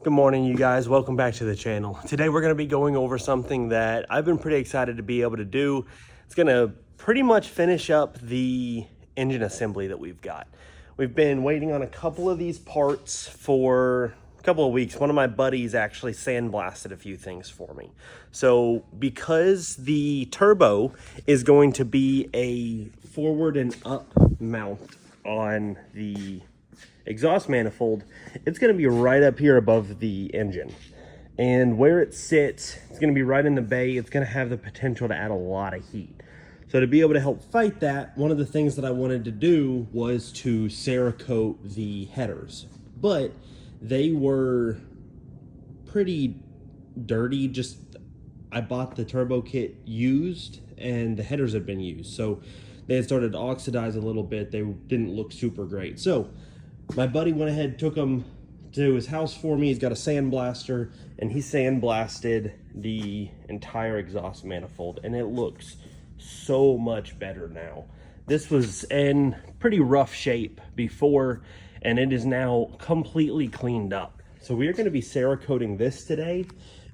Good morning, you guys. Welcome back to the channel. Today we're going to be going over something that I've been pretty excited to be able to do. It's going to pretty much finish up the engine assembly that we've got. We've been waiting on a couple of these parts for a couple of weeks. One of my buddies actually sandblasted a few things for me. So because the turbo is going to be a forward and up mount on the exhaust manifold, it's going to be right up here above the engine, and where it sits, it's going to be right in the bay. It's going to have the potential to add a lot of heat. So to be able to help fight that, one of the things that I wanted to do was to CERAKOTE the headers, but they were pretty dirty. I bought the turbo kit used and the headers had been used, so they had started to oxidize a little bit. They didn't look super great. So my buddy went ahead, took them to his house for me. He's got a sandblaster, and he sandblasted the entire exhaust manifold, and it looks so much better now. This was in pretty rough shape before, and it is now completely cleaned up. So we are going to be CERAKOTing this today,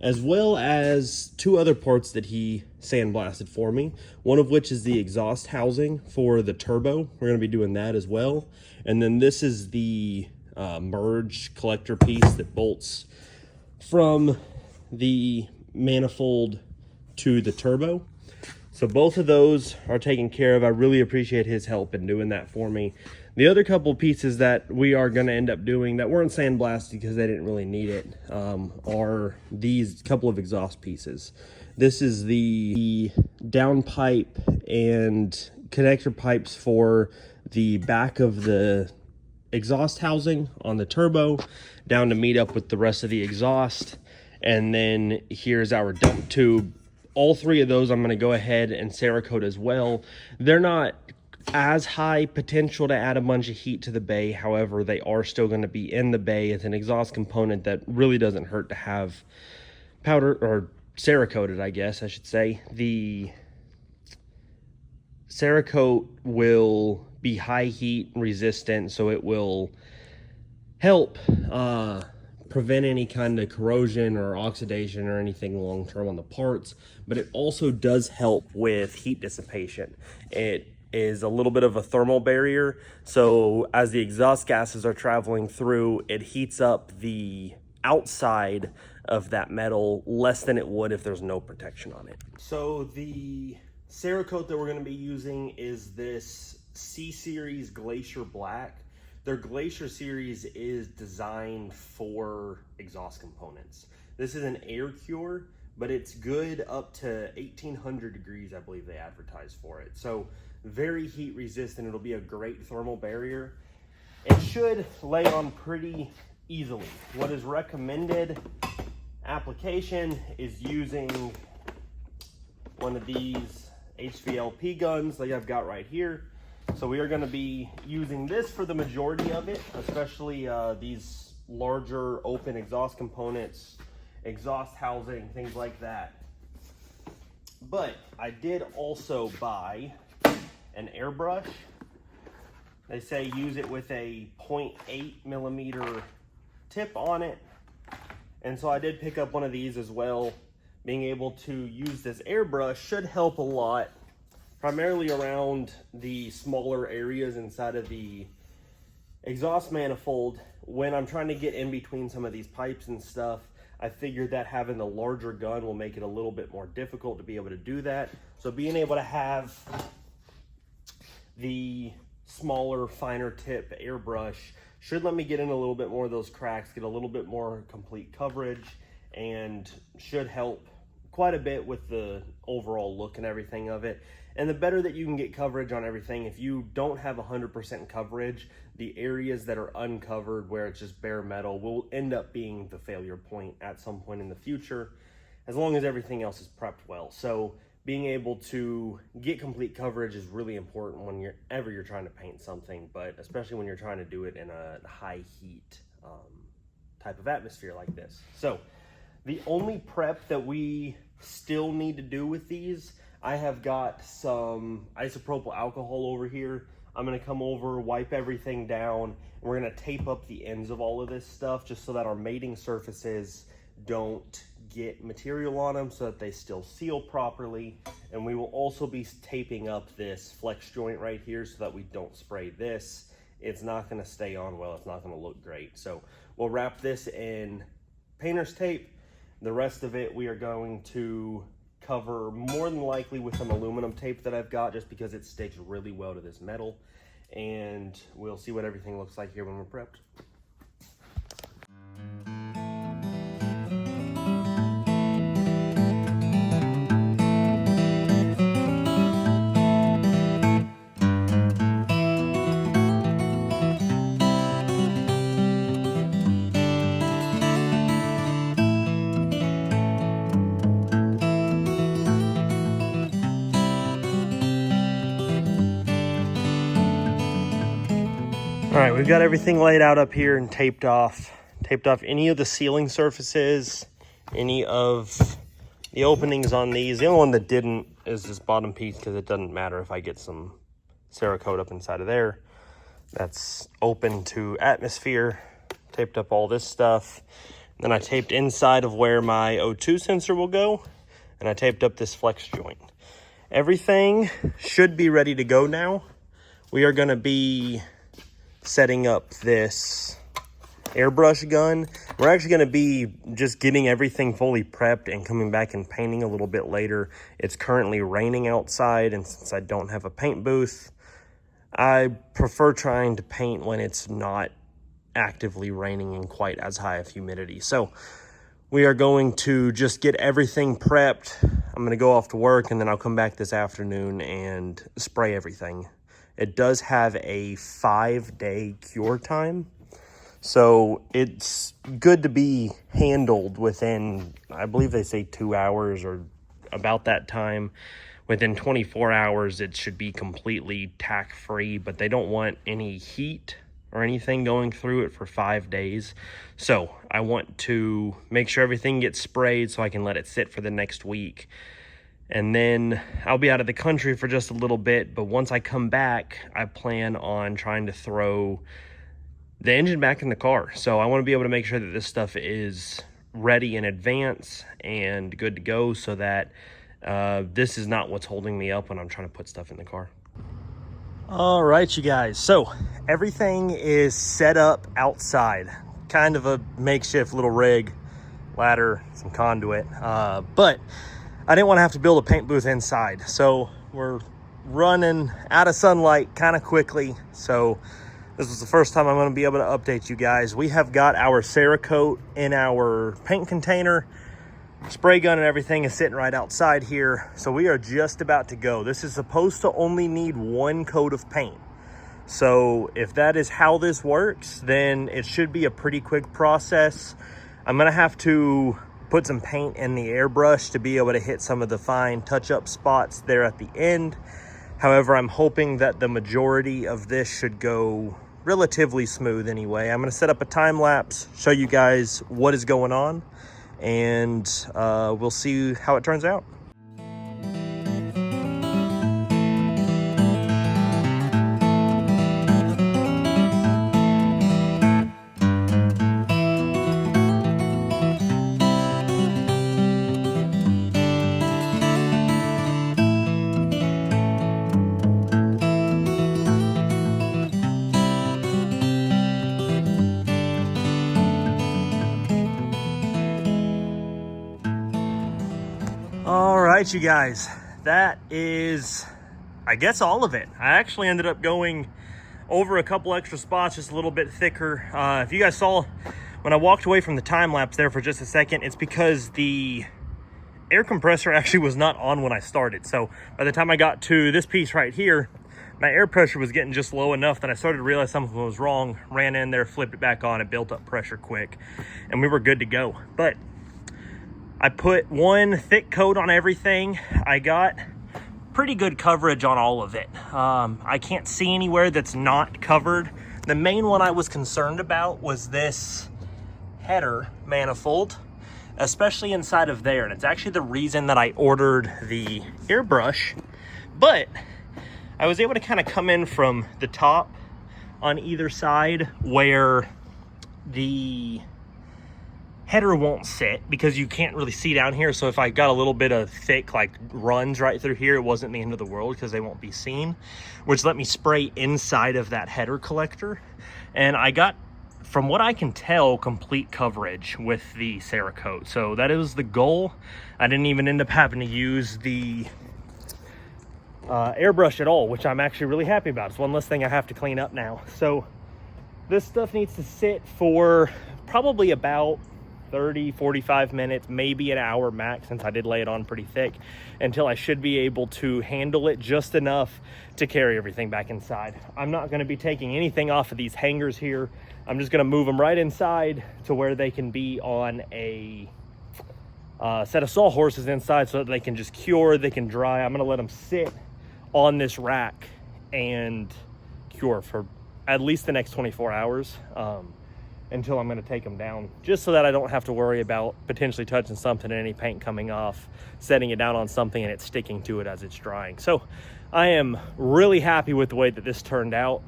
as well as two other parts that he sandblasted for me, one of which is the exhaust housing for the turbo. We're going to be doing that as well. And then this is the merge collector piece that bolts from the manifold to the turbo. So both of those are taken care of. I really appreciate his help in doing that for me. The other couple pieces that we are going to end up doing that weren't sandblasted because they didn't really need it are these couple of exhaust pieces. This is the downpipe and connector pipes for the back of the exhaust housing on the turbo down to meet up with the rest of the exhaust. And then here's our dump tube. All three of those I'm going to go ahead and CERAKOTE as well. They're not as high potential to add a bunch of heat to the bay. However, they are still going to be in the bay. It's an exhaust component that really doesn't hurt to have powder or CERAKOTED, I guess I should say. The CERAKOTE will be high heat resistant, so it will help prevent any kind of corrosion or oxidation or anything long term on the parts, but it also does help with heat dissipation. It is a little bit of a thermal barrier, so as the exhaust gases are traveling through, it heats up the outside of that metal less than it would if there's no protection on it. So the CERAKOTE that we're going to be using is this C Series Glacier Black. Their Glacier series is designed for exhaust components. This is an air cure, but it's good up to 1800 degrees, I believe they advertise for it. So very heat resistant. It'll be a great thermal barrier. It should lay on pretty easily. What is recommended application is using one of these HVLP guns like I've got right here. So we are going to be using this for the majority of it, especially these larger open exhaust components, exhaust housing, things like that. But I did also buy an airbrush. They say use it with a 0.8 millimeter tip on it. And so I did pick up one of these as well. Being able to use this airbrush should help a lot, primarily around the smaller areas inside of the exhaust manifold. When I'm trying to get in between some of these pipes and stuff, I figured that having the larger gun will make it a little bit more difficult to be able to do that. So being able to have the smaller, finer tip airbrush should let me get in a little bit more of those cracks, get a little bit more complete coverage, and should help quite a bit with the overall look and everything of it. And the better that you can get coverage on everything, if you don't have 100% coverage, the areas that are uncovered where it's just bare metal will end up being the failure point at some point in the future, as long as everything else is prepped well. So being able to get complete coverage is really important whenever you're trying to paint something, but especially when you're trying to do it in a high heat type of atmosphere like this. So the only prep that we still need to do with these, I have got some isopropyl alcohol over here. I'm gonna come over, wipe everything down, and we're gonna tape up the ends of all of this stuff just so that our mating surfaces don't get material on them, so that they still seal properly. And we will also be taping up this flex joint right here so that we don't spray this. It's not gonna stay on well, it's not gonna look great. So we'll wrap this in painter's tape. The rest of it we are going to cover more than likely with some aluminum tape that I've got, just because it sticks really well to this metal. And we'll see what everything looks like here when we're prepped. All right, we've got everything laid out up here and taped off any of the sealing surfaces, any of the openings on these. The only one that didn't is this bottom piece, because it doesn't matter if I get some CERAKOTE up inside of there. That's open to atmosphere. Taped up all this stuff. Then I taped inside of where my O2 sensor will go, and I taped up this flex joint. Everything should be ready to go now. We are gonna be setting up this airbrush gun. We're actually going to be just getting everything fully prepped and coming back and painting a little bit later. It's currently raining outside, and since I don't have a paint booth, I prefer trying to paint when it's not actively raining and quite as high of humidity. So we are going to just get everything prepped. I'm going to go off to work, and then I'll come back this afternoon and spray everything. It does have a 5-day cure time, so it's good to be handled within, I believe they say 2 hours or about that time. Within 24 hours, it should be completely tack-free, but they don't want any heat or anything going through it for 5 days. So I want to make sure everything gets sprayed so I can let it sit for the next week. And then I'll be out of the country for just a little bit, but once I come back, I plan on trying to throw the engine back in the car. So I want to be able to make sure that this stuff is ready in advance and good to go, so that this is not what's holding me up when I'm trying to put stuff in the car. All right, you guys. So everything is set up outside. Kind of a makeshift little rig, ladder, some conduit, but I didn't want to have to build a paint booth inside. So we're running out of sunlight kind of quickly. So this was the first time I'm going to be able to update you guys. We have got our CERAKOTE in our paint container. Spray gun and everything is sitting right outside here. So we are just about to go. This is supposed to only need 1 coat of paint. So if that is how this works, then it should be a pretty quick process. I'm going to have to put some paint in the airbrush to be able to hit some of the fine touch-up spots there at the end. However, I'm hoping that the majority of this should go relatively smooth anyway. I'm going to set up a time lapse, show you guys what is going on, and we'll see how it turns out. All right, you guys, that is, I guess, all of it. I actually ended up going over a couple extra spots, just a little bit thicker. If you guys saw when I walked away from the time lapse there for just a second, it's because the air compressor actually was not on when I started. So by the time I got to this piece right here, my air pressure was getting just low enough that I started to realize something was wrong. Ran in there, flipped it back on, it built up pressure quick, and we were good to go. But I put 1 thick coat on everything. I got pretty good coverage on all of it. I can't see anywhere that's not covered. The main one I was concerned about was this header manifold, especially inside of there. And it's actually the reason that I ordered the airbrush. But I was able to kind of come in from the top on either side where the header won't sit because you can't really see down here. So if I got a little bit of thick like runs right through here, it wasn't the end of the world because they won't be seen, which let me spray inside of that header collector. And I got, from what I can tell, complete coverage with the CERAKOTE. So that is the goal. I didn't even end up having to use the airbrush at all, which I'm actually really happy about. It's one less thing I have to clean up now. So this stuff needs to sit for probably about 30-45 minutes, maybe an hour max, since I did lay it on pretty thick, until I should be able to handle it just enough to carry everything back inside. I'm not going to be taking anything off of these hangers here. I'm just going to move them right inside to where they can be on a set of sawhorses inside so that they can just cure, they can dry. I'm going to let them sit on this rack and cure for at least the next 24 hours. Until I'm going to take them down, just so that I don't have to worry about potentially touching something and any paint coming off, setting it down on something and it's sticking to it as it's drying. So I am really happy with the way that this turned out.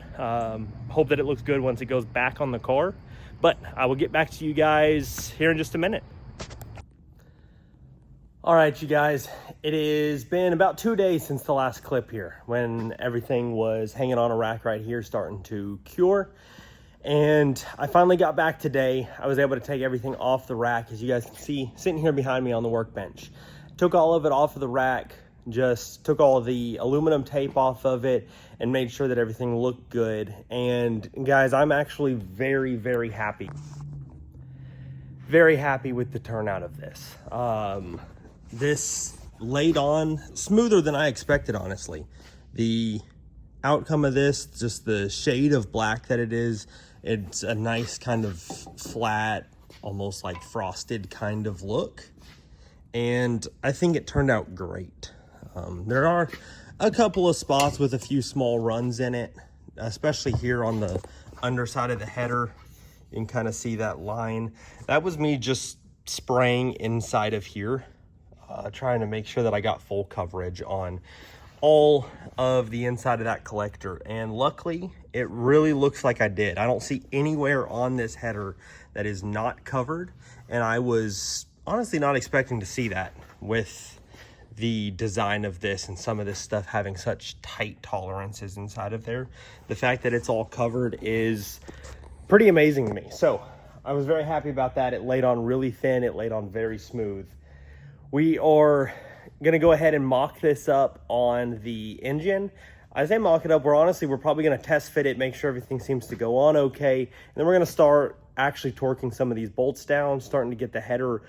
Hope that it looks good once it goes back on the car, but I will get back to you guys here in just a minute. All right, you guys, it has been about 2 days since the last clip here when everything was hanging on a rack right here starting to cure. And I finally got back today. I was able to take everything off the rack, as you guys can see, sitting here behind me on the workbench. Took all of it off of the rack, just took all of the aluminum tape off of it and made sure that everything looked good. And guys, I'm actually very, very happy. Very happy with the turnout of this. This laid on smoother than I expected, honestly. The outcome of this, just the shade of black that it is, it's a nice kind of flat, almost like frosted kind of look. And I think it turned out great. There are a couple of spots with a few small runs in it, especially here on the underside of the header. You can kind of see that line. That was me just spraying inside of here, trying to make sure that I got full coverage on all of the inside of that collector, and luckily it really looks like I did. I don't see anywhere on this header that is not covered, and I was honestly not expecting to see that with the design of this and some of this stuff having such tight tolerances inside of there. The fact that it's all covered is pretty amazing to me. So I was very happy about that. It laid on really thin, it laid on very smooth. We are gonna go ahead and mock this up on the engine. I say mock it up, we're probably gonna test fit it, make sure everything seems to go on okay. And then we're gonna start actually torquing some of these bolts down, starting to get the header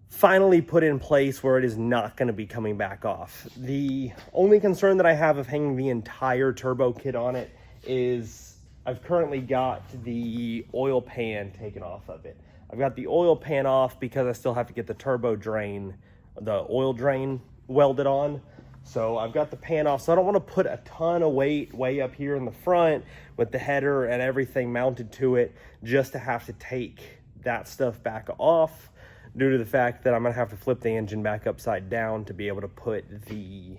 finally put in place where it is not gonna be coming back off. The only concern that I have of hanging the entire turbo kit on it is I've currently got the oil pan taken off of it. I've got the oil pan off because I still have to get the turbo drain, the oil drain welded on. So I've got the pan off, so I don't want to put a ton of weight way up here in the front with the header and everything mounted to it just to have to take that stuff back off, due to the fact that I'm gonna have to flip the engine back upside down to be able to put the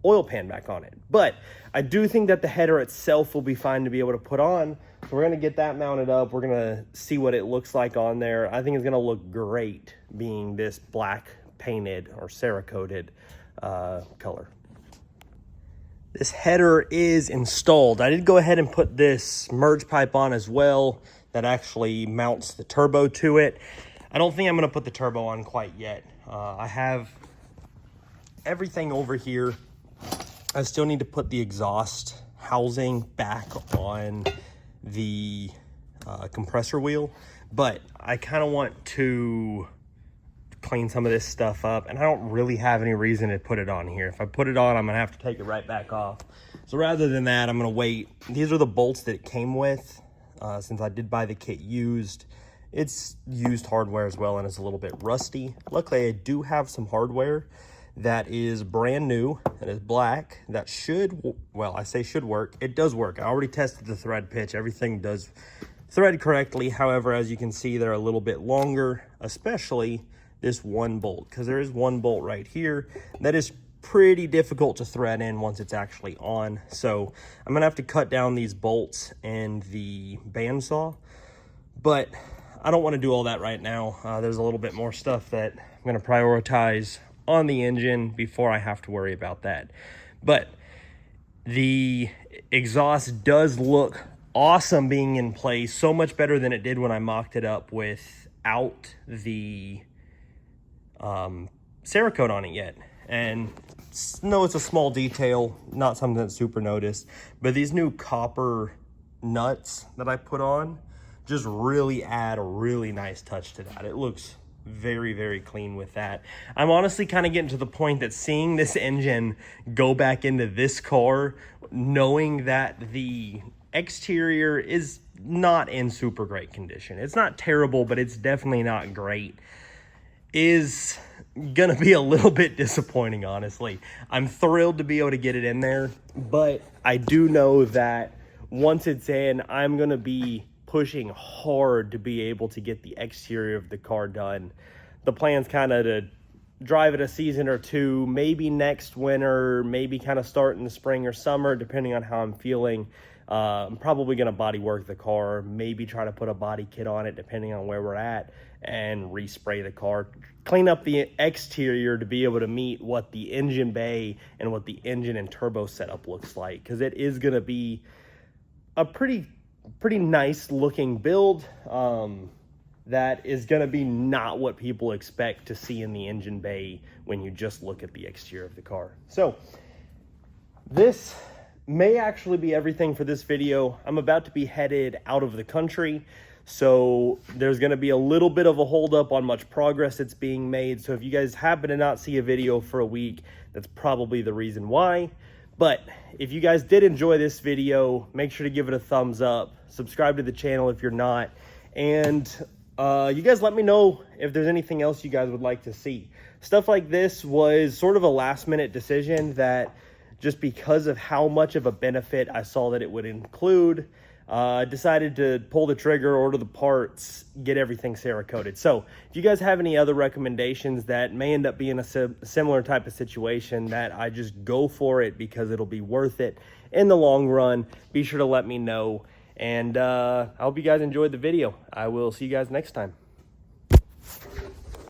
oil pan back on it. But I do think that the header itself will be fine to be able to put on. So we're gonna get that mounted up. We're gonna see what it looks like on there. I think it's gonna look great being this black painted or CERAKOTED color. This header is installed. I did go ahead and put this merge pipe on as well that actually mounts the turbo to it. I don't think I'm gonna put the turbo on quite yet. I have everything over here. I still need to put the exhaust housing back on the compressor wheel, but I kind of want to clean some of this stuff up, and I don't really have any reason to put it on here. If I put it on, I'm gonna have to take it right back off. So rather than that, I'm gonna wait. These are the bolts that it came with, since I did buy the kit used. It's used hardware as well, and it's a little bit rusty. Luckily, I do have some hardware that is brand new, that is black, that should, well, I say should work. It does work. I already tested the thread pitch. Everything does thread correctly. However, as you can see, they're a little bit longer, especially this one bolt, because there is one bolt right here that is pretty difficult to thread in once it's actually on. So I'm gonna have to cut down these bolts and the bandsaw, but I don't want to do all that right now. There's a little bit more stuff that I'm gonna prioritize on the engine before I have to worry about that. But the exhaust does look awesome being in place, so much better than it did when I mocked it up without the CERAKOTE on it yet. And no, it's a small detail, not something that's super noticed, but these new copper nuts that I put on just really add a really nice touch to that. It looks very, very clean with that. I'm honestly kind of getting to the point that seeing this engine go back into this car, knowing that the exterior is not in super great condition, it's not terrible, but it's definitely not great, is gonna be a little bit disappointing, honestly. I'm thrilled to be able to get it in there, but I do know that once it's in, I'm gonna be pushing hard to be able to get the exterior of the car done. The plan's kind of to drive it a season or two, maybe next winter, maybe kind of start in the spring or summer, depending on how I'm feeling. I'm probably going to body work the car, maybe try to put a body kit on it depending on where we're at, and respray the car, clean up the exterior to be able to meet what the engine bay and what the engine and turbo setup looks like, because it is going to be a pretty nice looking build that is going to be not what people expect to see in the engine bay when you just look at the exterior of the car. So this may actually be everything for this video. I'm about to be headed out of the country, so there's going to be a little bit of a holdup on much progress that's being made. So if you guys happen to not see a video for a week, that's probably the reason why. But if you guys did enjoy this video, make sure to give it a thumbs up, subscribe to the channel if you're not, and you guys let me know if there's anything else you guys would like to see. Stuff like this was sort of a last minute decision that, just because of how much of a benefit I saw that it would include, decided to pull the trigger, order the parts, get everything CERAKOTED. So if you guys have any other recommendations that may end up being a similar type of situation, that I just go for it because it'll be worth it in the long run, be sure to let me know. And I hope you guys enjoyed the video. I will see you guys next time.